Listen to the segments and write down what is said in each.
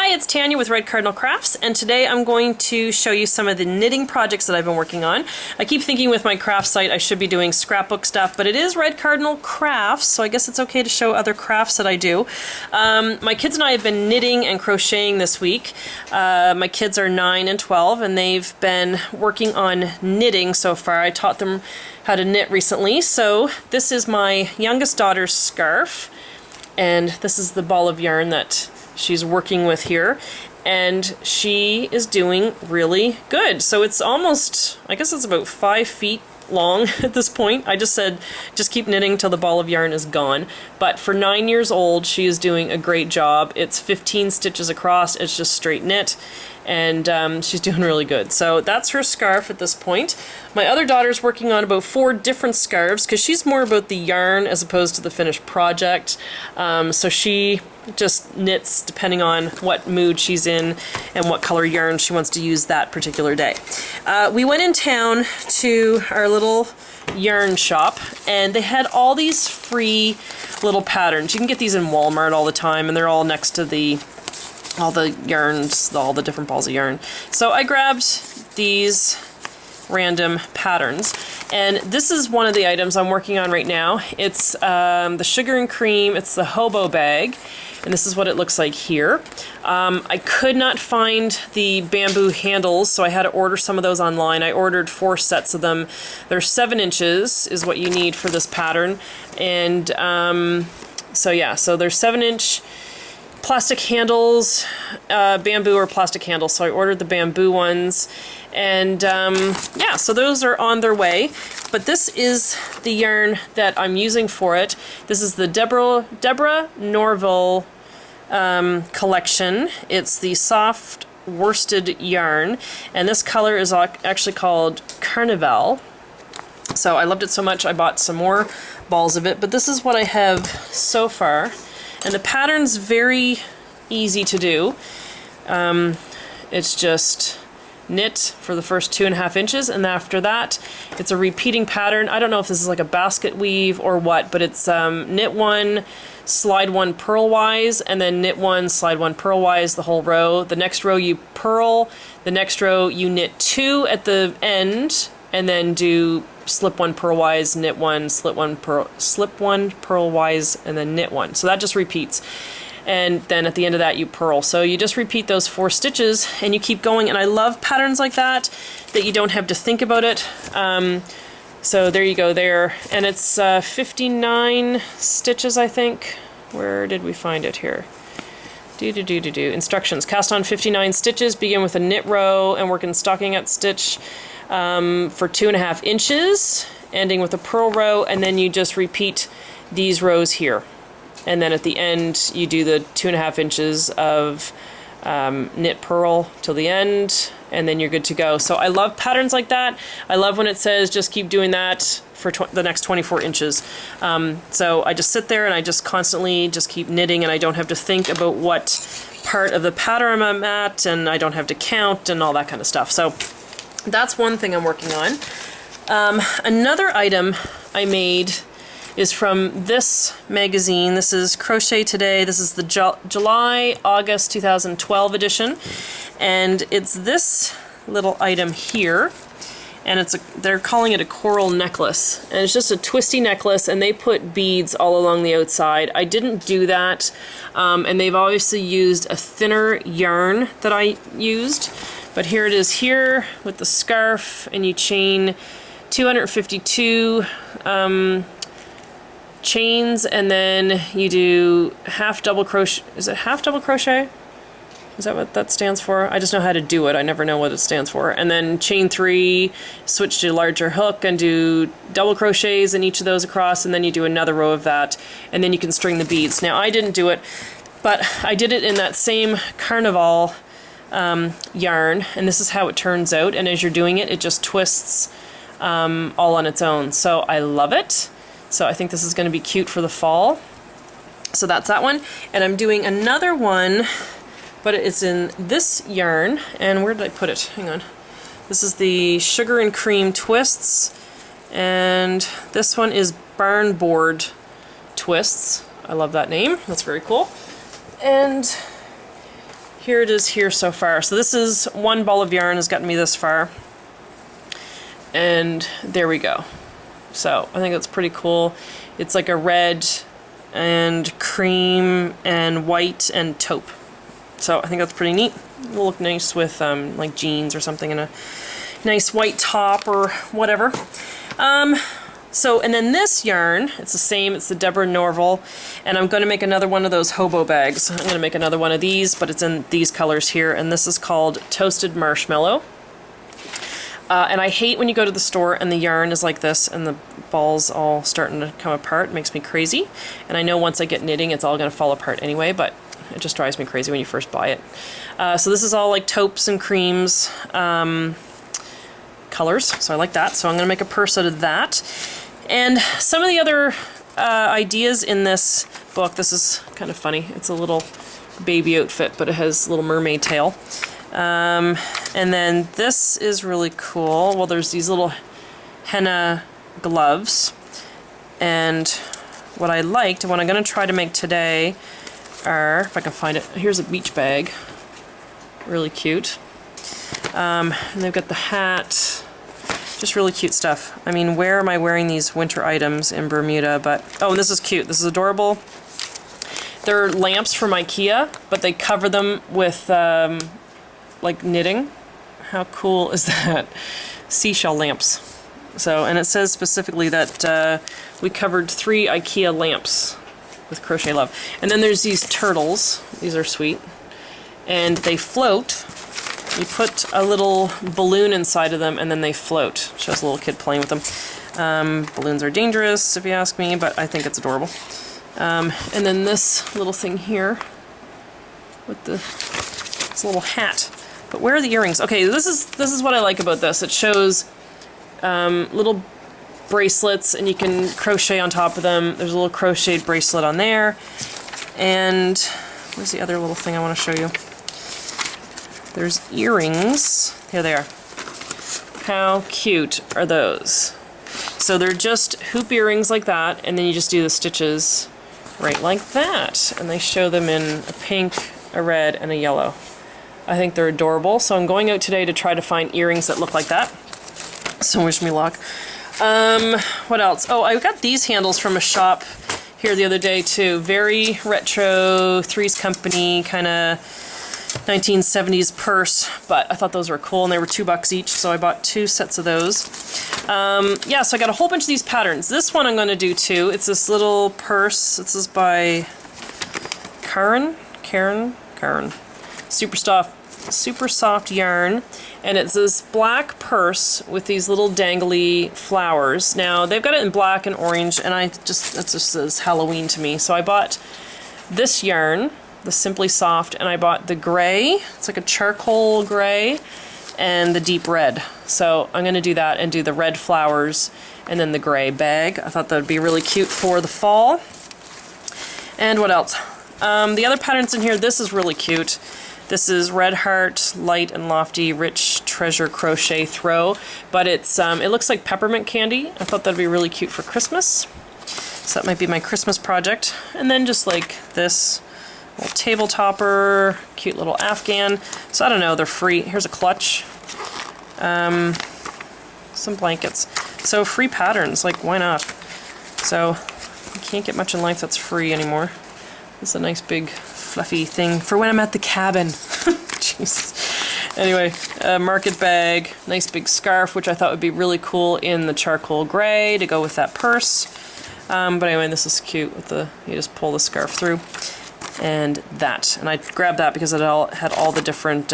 Hi, it's Tanya with Red Cardinal Crafts, and today I'm going to show you some of the knitting projects that I've been working on. I keep thinking with my craft site I should be doing scrapbook stuff, but it is Red Cardinal Crafts, so I guess it's okay to show other crafts that I do. My kids and I have been knitting and crocheting this week. My kids are 9 and 12, and they've been working on knitting so far. I taught them how to knit recently, so this is my youngest daughter's scarf, and this is the ball of yarn that she's working with here, and she is doing really good. So it's almost, I guess it's about 5 feet long at this point. I just said just keep knitting till the ball of yarn is gone, but for 9 years old she is doing a great job. It's 15 stitches across, it's just straight knit, and she's doing really good. So that's her scarf at this point. My other daughter's working on about 4 different scarves because she's more about the yarn as opposed to the finished project. So she just knits depending on what mood she's in and what color yarn she wants to use that particular day. We went in town to our little yarn shop, and they had all these free little patterns. You can get these in Walmart all the time, and they're all next to all the yarns, all the different balls of yarn. So I grabbed these random patterns, and this is one of the items I'm working on right now. It's the sugar and cream, it's the Hobo Bag, and this is what it looks like here. I could not find the bamboo handles, so I had to order some of those online. I ordered 4 sets of them. They're 7 inches is what you need for this pattern, and so yeah, so they're 7-inch plastic handles, bamboo or plastic handles, so I ordered the bamboo ones, and yeah, so those are on their way. But this is the yarn that I'm using for it. This is the Deborah Norville collection. It's the soft worsted yarn, and this color is actually called Carnival. So I loved it so much I bought some more balls of it, but this is what I have so far. And the pattern's very easy to do. It's just knit for the first 2.5 inches, and after that it's a repeating pattern. I don't know if this is like a basket weave or what, but it's knit 1, slide 1 purlwise, and then knit 1, slide 1 purlwise the whole row. The next row you purl, the next row you knit 2 at the end, and then do slip 1 purlwise, knit 1, slip 1 purlwise, and then knit 1. So that just repeats. And then at the end of that you purl. So you just repeat those 4 stitches and you keep going. And I love patterns like that you don't have to think about it. So there you go there. And it's 59 stitches, I think. Where did we find it here? Instructions. Cast on 59 stitches, begin with a knit row and work in stockinette stitch for 2.5 inches, ending with a purl row, and then you just repeat these rows here. And then at the end you do the 2.5 inches of knit purl till the end, and then you're good to go. So I love patterns like that. I love when it says just keep doing that for the next 24 inches. So I just sit there and I just constantly just keep knitting, and I don't have to think about what part of the pattern I'm at, and I don't have to count and all that kind of stuff. So that's one thing I'm working on. Another item I made is from this magazine. This is Crochet Today. This is the July-August 2012 edition, and it's this little item here, and they're calling it a coral necklace, and it's just a twisty necklace, and they put beads all along the outside. I didn't do that, and they've obviously used a thinner yarn that I used, but here it is here with the scarf, and you chain 252 chains, and then you do half double crochet. Is it half double crochet? Is that what that stands for? I just know how to do it. I never know what it stands for. And then chain 3, switch to larger hook, and do double crochets in each of those across, and then you do another row of that, and then you can string the beads. Now I didn't do it, but I did it in that same Carnival yarn, and this is how it turns out. And as you're doing it, it just twists all on its own. So I love it. So I think this is going to be cute for the fall. So that's that one. And I'm doing another one, but it's in this yarn. And where did I put it? Hang on. This is the Sugar and Cream Twists. And this one is Barn Board Twists. I love that name. That's very cool. And here it is here so far. So this is one ball of yarn has gotten me this far. And there we go. So I think that's pretty cool. It's like a red and cream and white and taupe. So I think that's pretty neat. It'll look nice with like jeans or something and a nice white top or whatever. So, and then this yarn, it's the same, it's the Deborah Norval, and I'm going to make another one of those hobo bags. I'm going to make another one of these, but it's in these colors here, and this is called Toasted Marshmallow. And I hate when you go to the store and the yarn is like this and the ball's all starting to come apart. It makes me crazy. And I know once I get knitting it's all going to fall apart anyway, but it just drives me crazy when you first buy it. So this is all like taupes and creams colors, so I like that. So I'm going to make a purse out of that. And some of the other ideas in this book, this is kind of funny. It's a little baby outfit, but it has a little mermaid tail. And then this is really cool. Well, there's these little henna gloves. And what I liked, and what I'm going to try to make today are, if I can find it, here's a beach bag. Really cute. And they've got the hat. Just really cute stuff. I mean, where am I wearing these winter items in Bermuda? But, oh, and this is cute. This is adorable. They're lamps from IKEA, but they cover them with, like, knitting. How cool is that? Seashell lamps. So, and it says specifically that we covered 3 IKEA lamps with Crochet Love. And then there's these turtles. These are sweet. And they float. You put a little balloon inside of them and then they float. Shows a little kid playing with them. Balloons are dangerous if you ask me, but I think it's adorable. And then this little thing here with this little hat. But where are the earrings? Okay, this is what I like about this. It shows little bracelets and you can crochet on top of them. There's a little crocheted bracelet on there. And where's the other little thing I want to show you? There's earrings. Here they are. How cute are those? So they're just hoop earrings like that, and then you just do the stitches right like that. And they show them in a pink, a red, and a yellow. I think they're adorable, so I'm going out today to try to find earrings that look like that. So wish me luck. What else? Oh, I got these handles from a shop here the other day too. Very retro, Three's Company, kind of 1970s purse, but I thought those were cool and they were $2 each, so I bought 2 sets of those. Yeah, so I got a whole bunch of these patterns. This one I'm going to do too. It's this little purse. This is by Karen. Super soft yarn, and it's this black purse with these little dangly flowers. Now they've got it in black and orange, and it just says Halloween to me. So I bought this yarn, the Simply Soft, and I bought the gray. It's like a charcoal gray and the deep red. So I'm going to do that and do the red flowers and then the gray bag. I thought that would be really cute for the fall. And what else? The other patterns in here, this is really cute. This is Red Heart, Light and Lofty, Rich Treasure Crochet Throw, but it's it looks like peppermint candy. I thought that'd be really cute for Christmas. So that might be my Christmas project. And then just like this little table topper, cute little Afghan. So I don't know, they're free. Here's a clutch. Some blankets. So free patterns, like why not? So you can't get much in life that's free anymore. This is a nice big fluffy thing for when I'm at the cabin. Jesus. Anyway, market bag, nice big scarf, which I thought would be really cool in the charcoal gray to go with that purse. But anyway, this is cute with the, you just pull the scarf through. And that. And I grabbed that because it all had all the different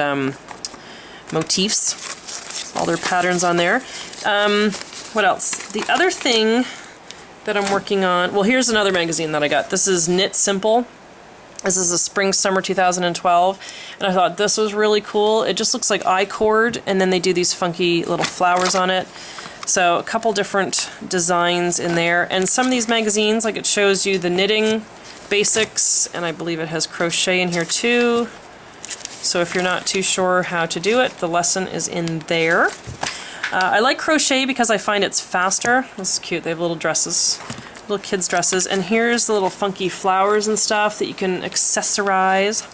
motifs, all their patterns on there. What else? The other thing that I'm working on, well, here's another magazine that I got. This is Knit Simple. This is a Spring/Summer 2012, and I thought this was really cool. It just looks like I-cord, and then they do these funky little flowers on it. So a couple different designs in there, and some of these magazines, like it shows you the knitting basics, and I believe it has crochet in here too. So if you're not too sure how to do it, the lesson is in there. I like crochet because I find it's faster. This is cute. They have little dresses, little kids' dresses. And here's the little funky flowers and stuff that you can accessorize.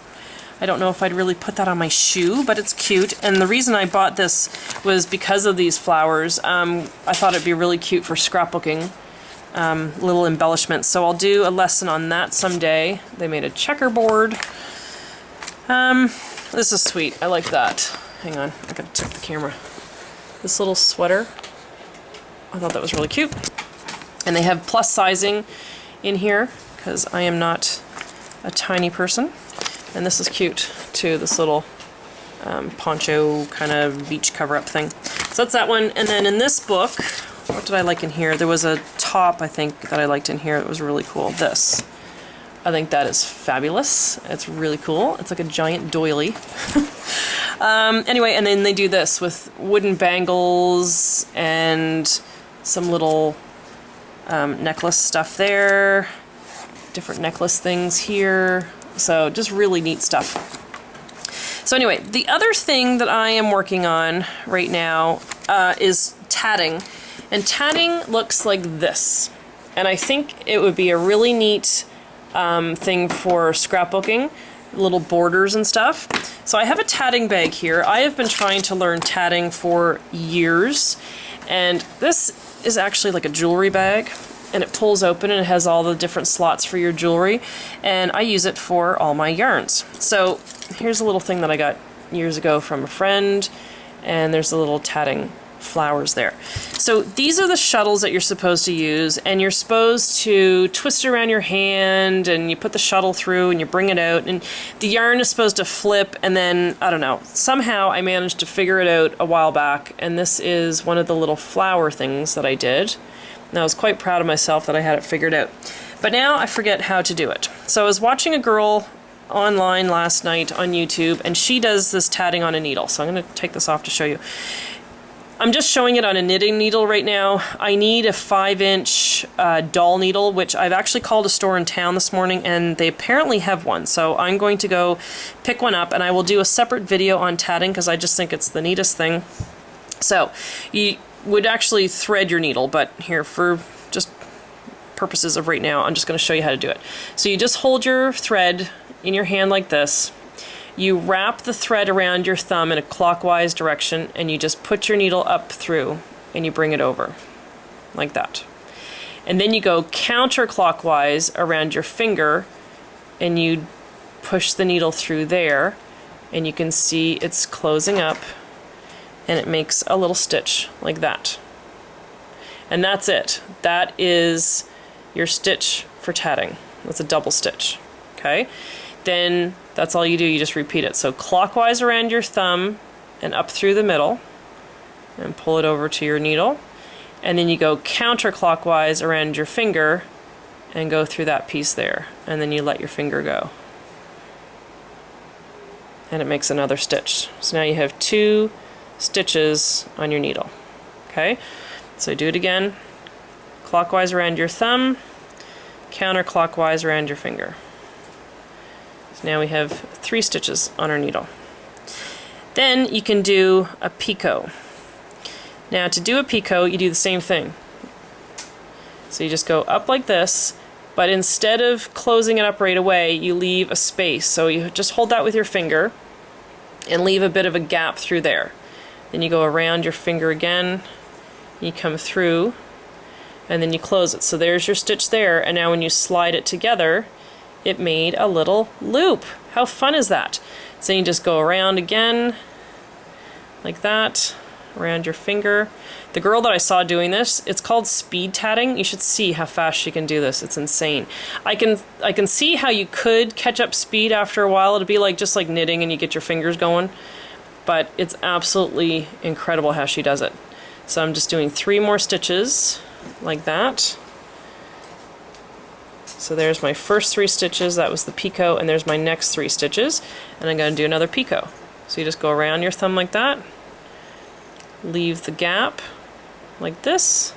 I don't know if I'd really put that on my shoe, but it's cute. And the reason I bought this was because of these flowers. I thought it'd be really cute for scrapbooking, little embellishments. So I'll do a lesson on that someday. They made a checkerboard. This is sweet. I like that. Hang on, I gotta check the camera. This little sweater, I thought that was really cute. And they have plus sizing in here, because I am not a tiny person. And this is cute too, this little poncho kind of beach cover-up thing. So that's that one. And then in this book, what did I like in here? There was a top, I think, that I liked in here that was really cool. This. I think that is fabulous. It's really cool. It's like a giant doily. Anyway, and then they do this with wooden bangles and some little necklace stuff there. Different necklace things here. So just really neat stuff. So anyway, the other thing that I am working on right now is tatting. And tatting looks like this. And I think it would be a really neat thing for scrapbooking, little borders and stuff. So I have a tatting bag here. I have been trying to learn tatting for years, and this is actually like a jewelry bag, and it pulls open and it has all the different slots for your jewelry, and I use it for all my yarns. So here's a little thing that I got years ago from a friend, and there's a little tatting flowers there. So these are the shuttles that you're supposed to use, and you're supposed to twist it around your hand, and you put the shuttle through and you bring it out, and the yarn is supposed to flip, and then, I don't know, somehow I managed to figure it out a while back, and this is one of the little flower things that I did, and I was quite proud of myself that I had it figured out. But now I forget how to do it. So I was watching a girl online last night on YouTube, and she does this tatting on a needle. So I'm going to take this off to show you. I'm just showing it on a knitting needle right now. I need a 5-inch doll needle, which I've actually called a store in town this morning, and they apparently have one. So I'm going to go pick one up, and I will do a separate video on tatting because I just think it's the neatest thing. So you would actually thread your needle, but here, for just purposes of right now, I'm just going to show you how to do it. So you just hold your thread in your hand like this. You wrap the thread around your thumb in a clockwise direction, and you just put your needle up through and you bring it over like that. And then you go counterclockwise around your finger and you push the needle through there, and you can see it's closing up and it makes a little stitch like that. And that's it. That is your stitch for tatting. That's a double stitch. Okay? Then that's all you do, you just repeat it. So clockwise around your thumb and up through the middle, and pull it over to your needle, and then you go counterclockwise around your finger and go through that piece there, and then you let your finger go. And it makes another stitch. So now you have 2 stitches on your needle. Okay? So do it again. Clockwise around your thumb, counterclockwise around your finger. Now we have 3 stitches on our needle. Then you can do a picot. Now to do a picot, you do the same thing. So you just go up like this, but instead of closing it up right away, you leave a space. So you just hold that with your finger and leave a bit of a gap through there. Then you go around your finger again, you come through, and then you close it. So there's your stitch there, and now when you slide it together, it made a little loop. How fun is that? So you just go around again, like that, around your finger. The girl that I saw doing this, it's called speed tatting. You should see how fast she can do this. It's insane. I can see how you could catch up speed after a while. It'd be like just like knitting and you get your fingers going. But it's absolutely incredible how she does it. So I'm just doing 3 more stitches like that. So there's my first 3 stitches, that was the picot, and there's my next 3 stitches, and I'm going to do another picot. So you just go around your thumb like that, leave the gap like this,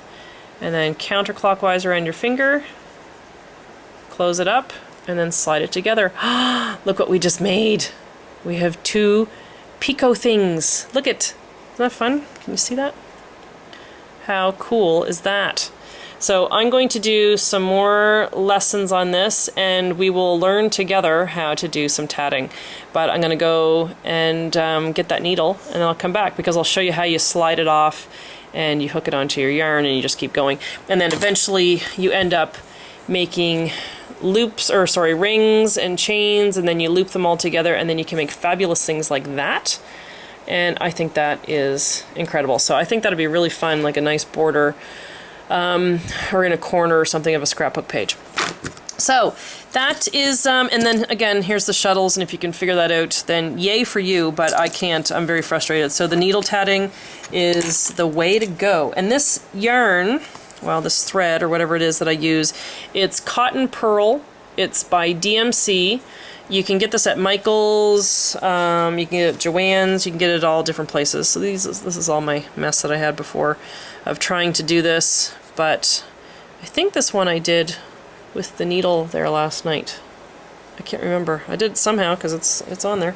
and then counterclockwise around your finger, close it up, and then slide it together. Look what we just made! We have 2 picot things. Look it! Isn't that fun? Can you see that? How cool is that? So I'm going to do some more lessons on this, and we will learn together how to do some tatting. But I'm going to go and get that needle, and then I'll come back because I'll show you how you slide it off and you hook it onto your yarn and you just keep going. And then eventually you end up making loops, or sorry, rings and chains, and then you loop them all together, and then you can make fabulous things like that. And I think that is incredible. So I think that'd be really fun, like a nice border or in a corner or something of a scrapbook page. So that is, and then again, here's the shuttles, and if you can figure that out, then yay for you, but I can't. I'm very frustrated. So the needle tatting is the way to go. And this yarn, well, this thread or whatever it is that I use, it's Cotton Pearl. It's by DMC. You can get this at Michael's, you can get it at Joann's, you can get it at all different places. So this is all my mess that I had before of trying to do this, but I think this one I did with the needle there last night. I can't remember. I did somehow because it's on there.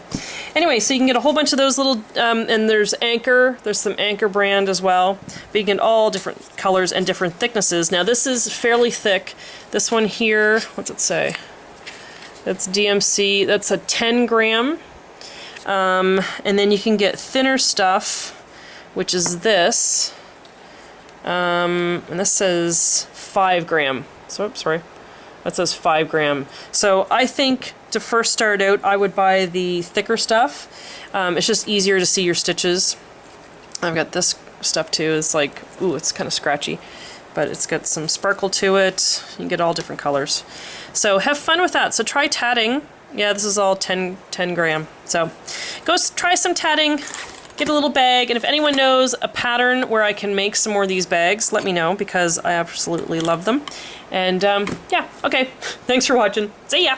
Anyway, so you can get a whole bunch of those little, and there's Anchor. There's some Anchor brand as well. But you can get all different colors and different thicknesses. Now this is fairly thick. This one here, what's it say? That's DMC. That's a 10 gram. And then you can get thinner stuff, which is this. And this says 5 gram. So, oops, sorry. That says 5 gram. So I think to first start out, I would buy the thicker stuff. It's just easier to see your stitches. I've got this stuff too. It's like, ooh, it's kind of scratchy, but it's got some sparkle to it. You can get all different colors. So have fun with that. So try tatting. Yeah, this is all 10 gram. So go try some tatting. Get a little bag, and if anyone knows a pattern where I can make some more of these bags, let me know, because I absolutely love them. And yeah, okay. Thanks for watching. See ya!